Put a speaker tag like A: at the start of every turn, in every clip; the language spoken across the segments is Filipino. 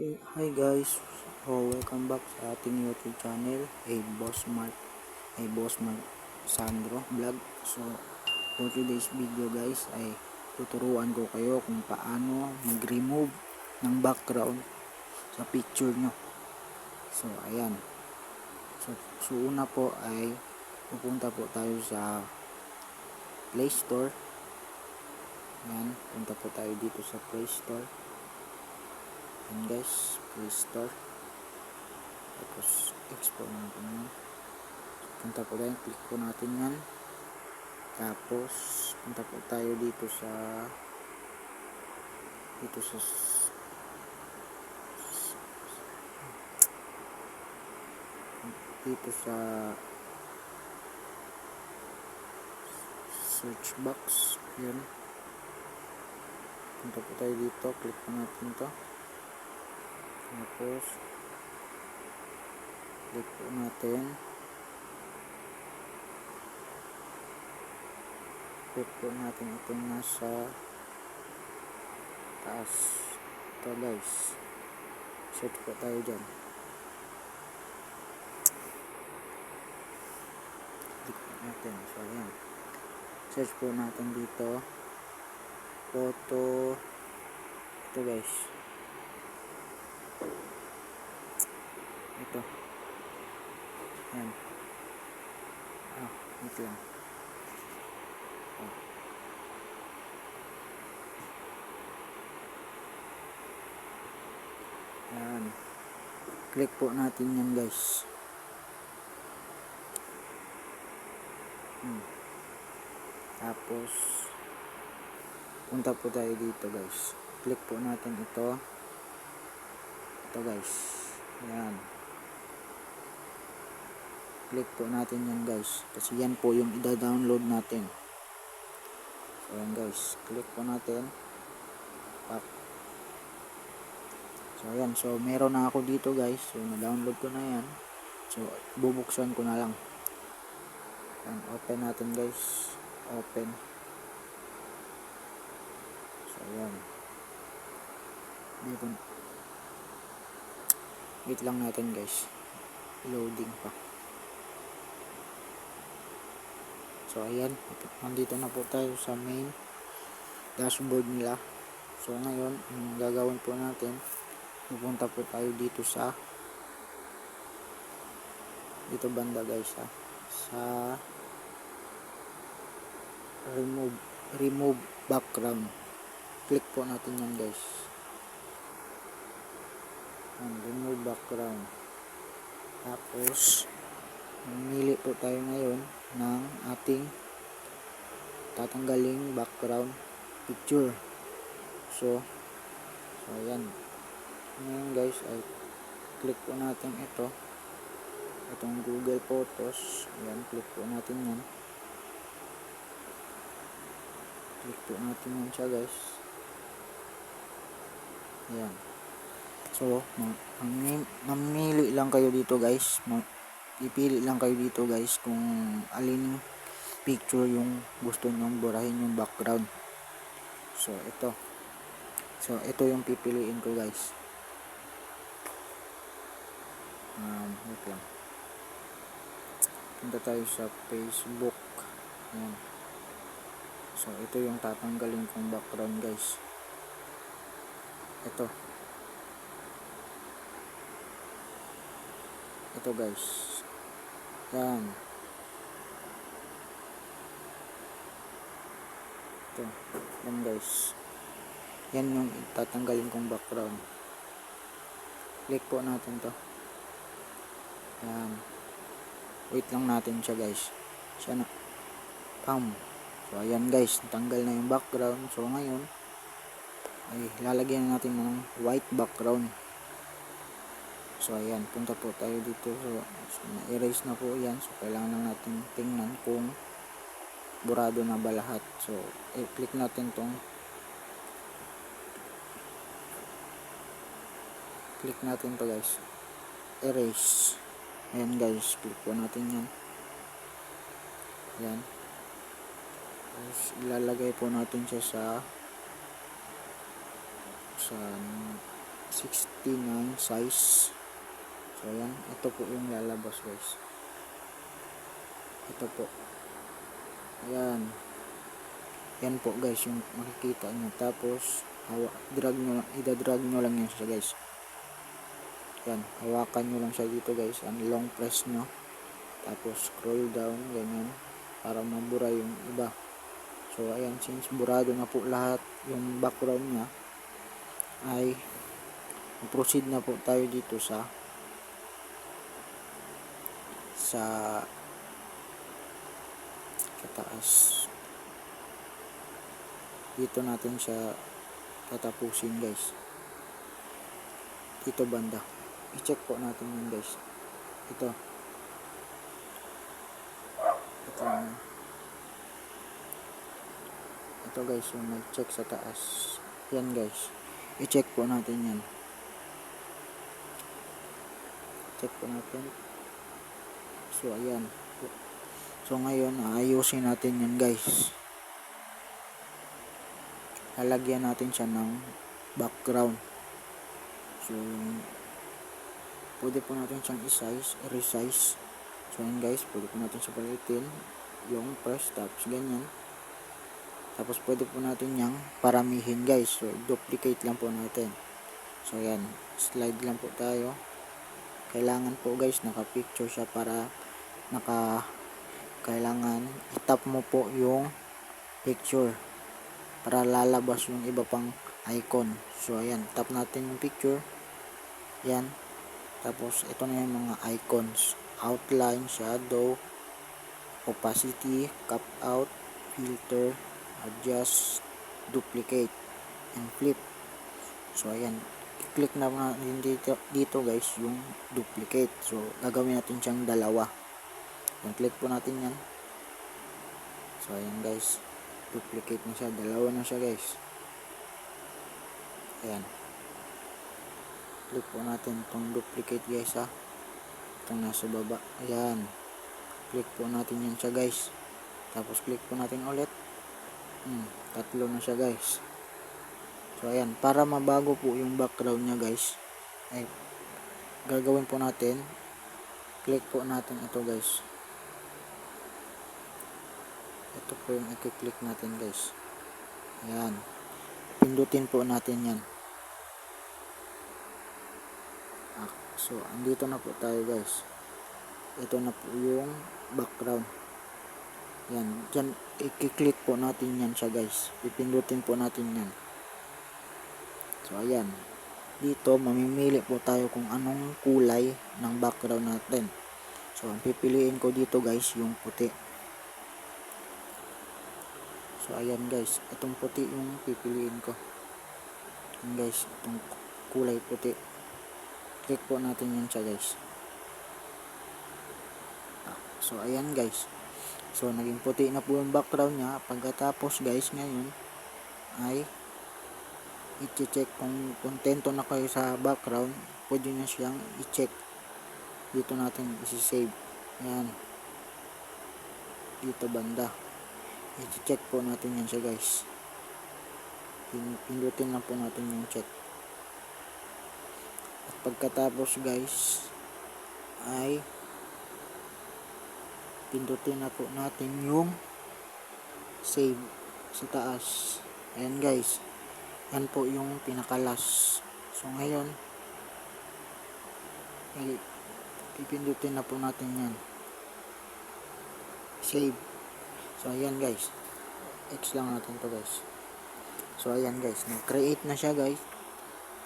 A: Hi guys, welcome back sa ating YouTube channel, Boss Mark Sandro Vlog. So, for today's video guys ay tuturuan ko kayo kung paano mag-remove ng background sa picture nyo. So, ayan. So una po ay pupunta po tayo sa Play Store. Ayan, punta po tayo dito sa Play Store. Ayan guys, Play Store. Tapos export natin yan. Punta po tayo, click po natin yan. Tapos punta po tayo dito sa search box. Yan. Punta po tayo dito, click po natin to. Tapos click po natin. Click po natin itong nasa taas. Ito guys. Search po tayo dyan. Click po natin. So ayan. Search po natin dito. Photo. Ito guys. Ito. Ayan. Wait lang. Ayan. Click po natin yan guys. Tapos punta po tayo dito guys. Click po natin ito. Ito guys. Ayan. Click po natin yan guys. Kasi yan po yung ida-download natin. So ayan guys. Click po natin. Back. So ayan. So meron na ako dito guys. So na-download ko na yan. So bubuksan ko na lang. Ayan. Open natin guys. Open. So ayan. Dito. Wait lang natin guys. Loading pa. So ayan, nandito na po tayo sa main dashboard nila. So ngayon, ang gagawin po natin, pupunta po tayo dito sa dito banda guys sa remove background. Click po natin yan guys. Remove background. Tapos mamili po tayo ngayon ng ating tatanggaling background picture. So ayan. Ngayon guys ay click po natin itong Google Photos. Ayan, click po natin yan. Click po natin yan siya guys. Ayan. So mamili lang kayo dito guys. Ipili lang kayo dito guys kung alin picture yung gusto nyong burahin yung background. So ito yung pipiliin ko guys. Wait lang. Punta tayo sa Facebook. Ayan. So ito yung tatanggalin kong background guys. Ito guys. Yan. Yan guys. Yan yung tatanggalin kong background. Click po natin to. Yan. Wait lang natin siya guys. Siya na. Pam. So ayan guys. Tanggal na yung background. So ngayon ay lalagyan natin ng white background. So ayan. Punta po tayo dito. So na-erase na po yan. So kailangan lang natin tingnan kung burado na ba lahat. So click natin tong click natin to guys. Erase. Ayan guys. Click po natin yan. Ayan. Tapos ilalagay po natin siya sa 69 size. So ayan, ito po yung lalabas guys. Ito po. Ayan. Yan po guys yung makikita nyo. Tapos ida-drag nyo lang yan siya guys. Yan, hawakan nyo lang siya dito guys. Long press nyo. Tapos scroll down ganyan para mabura yung iba. So ayan, since burado na po lahat yung background nya, ay proceed na po tayo dito sa taas. Dito natin siya tatapusin guys. Dito banda. I-check po natin yun guys. Ito. Ito na. Ito guys yung may check sa taas. Yan guys. I-check po natin yan. Check po natin. So ayan. So ngayon aayusin natin yan guys. Lalagyan natin siya ng background. So pwede po natin siyang resize. So ayan guys, pwede po natin siya palitin. Long press, tapos ganyan. Tapos pwede po natin yang paramihin guys. So duplicate lang po natin. So ayan, slide lang po tayo. Kailangan po guys naka-picture siya para kailangan i-tap mo po yung picture para lalabas yung iba pang icon. So ayan, tap natin yung picture. Yan. Tapos ito na yung mga icons. Outline, shadow, opacity, cap out, filter, adjust, duplicate, and flip. So ayan, i-click na natin dito guys yung duplicate. So gagawin natin siyang dalawa. Yung click po natin yan. So ayan guys, duplicate na siya, dalawa na siya guys. Ayan, click po natin itong duplicate guys ha, itong nasa baba. Ayan, click po natin yan siya guys. Tapos click po natin ulit. Tatlo na siya guys. So ayan, para mabago po yung background nya guys, ay gagawin po natin, click po natin ito guys. Ito po yung i-click natin guys. Ayan, pindutin po natin yan. So andito na po tayo guys. Ito na po yung background. Yan, dyan i-click po natin yan siya guys. Pipindutin po natin yan. So ayan, dito mamimili po tayo kung anong kulay ng background natin. So ang pipiliin ko dito guys yung puti. So ayan guys, itong puti yung pipiliin ko. Ayan guys, itong kulay puti. Click po natin yan siya guys. So ayan guys, so naging puti na po yung background nya. Pagkatapos guys, ngayon ay i-check kung kontento na kayo sa background. Pwede na siyang i-check. Dito natin isi-save. Ayan, dito banda i-check po natin yan siya guys. Pindutin lang po natin yung check. At pagkatapos guys ay pindutin na po natin yung save sa taas. Ayan guys, yan po yung pinakalas. So ngayon ay pipindutin na po natin yan, save. So ayan guys, X lang natin to guys. So ayan guys, nag-create na siya guys.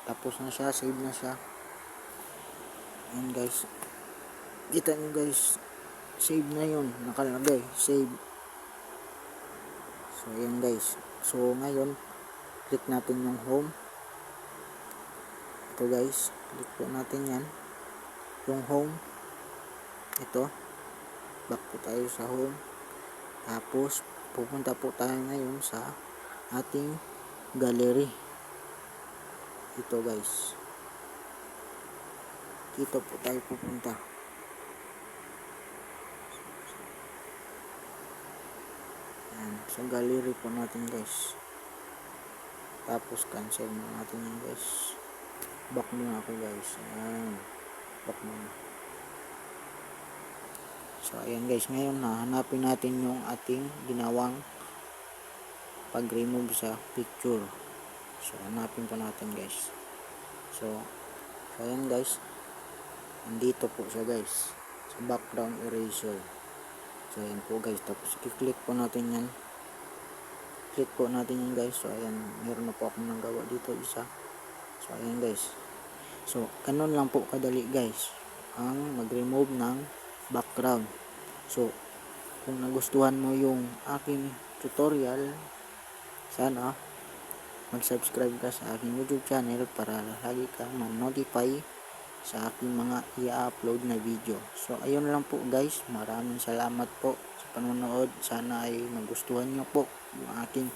A: Tapos na siya, save na siya. Ayan guys, kita nyo guys, save na yun, nakalagay save. So ayan guys, so ngayon click natin yung home. Ito guys, click po natin yan, yung home. Ito, back po tayo sa home. Tapos pupunta po tayo ngayon sa ating gallery. Ito guys, dito po tayo pupunta. Ayan, sa gallery po natin guys. Tapos cancel na natin yan guys. Back muna ako guys. Ayan. Back muna. So ayan guys, ngayon hanapin natin yung ating ginawang pag-remove sa picture. So hanapin po natin guys. So ayan guys, nandito po siya guys, sa background eraser. So ayan po guys, tapos i-click po natin yan. Click po natin yan guys. So ayan, meron na po akong nagawa dito isa. So ayan guys. So ganun lang po kadali guys ang mag-remove ng background. So kung nagustuhan mo yung aking tutorial, sana mag-subscribe ka sa aking YouTube channel para lagi kang ma-notify sa aking mga i-upload na video. So ayun lang po guys, maraming salamat po sa panonood. Sana ay magustuhan nyo po yung aking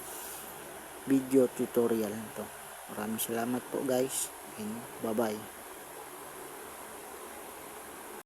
A: video tutorial nito. Maraming salamat po guys, and bye bye.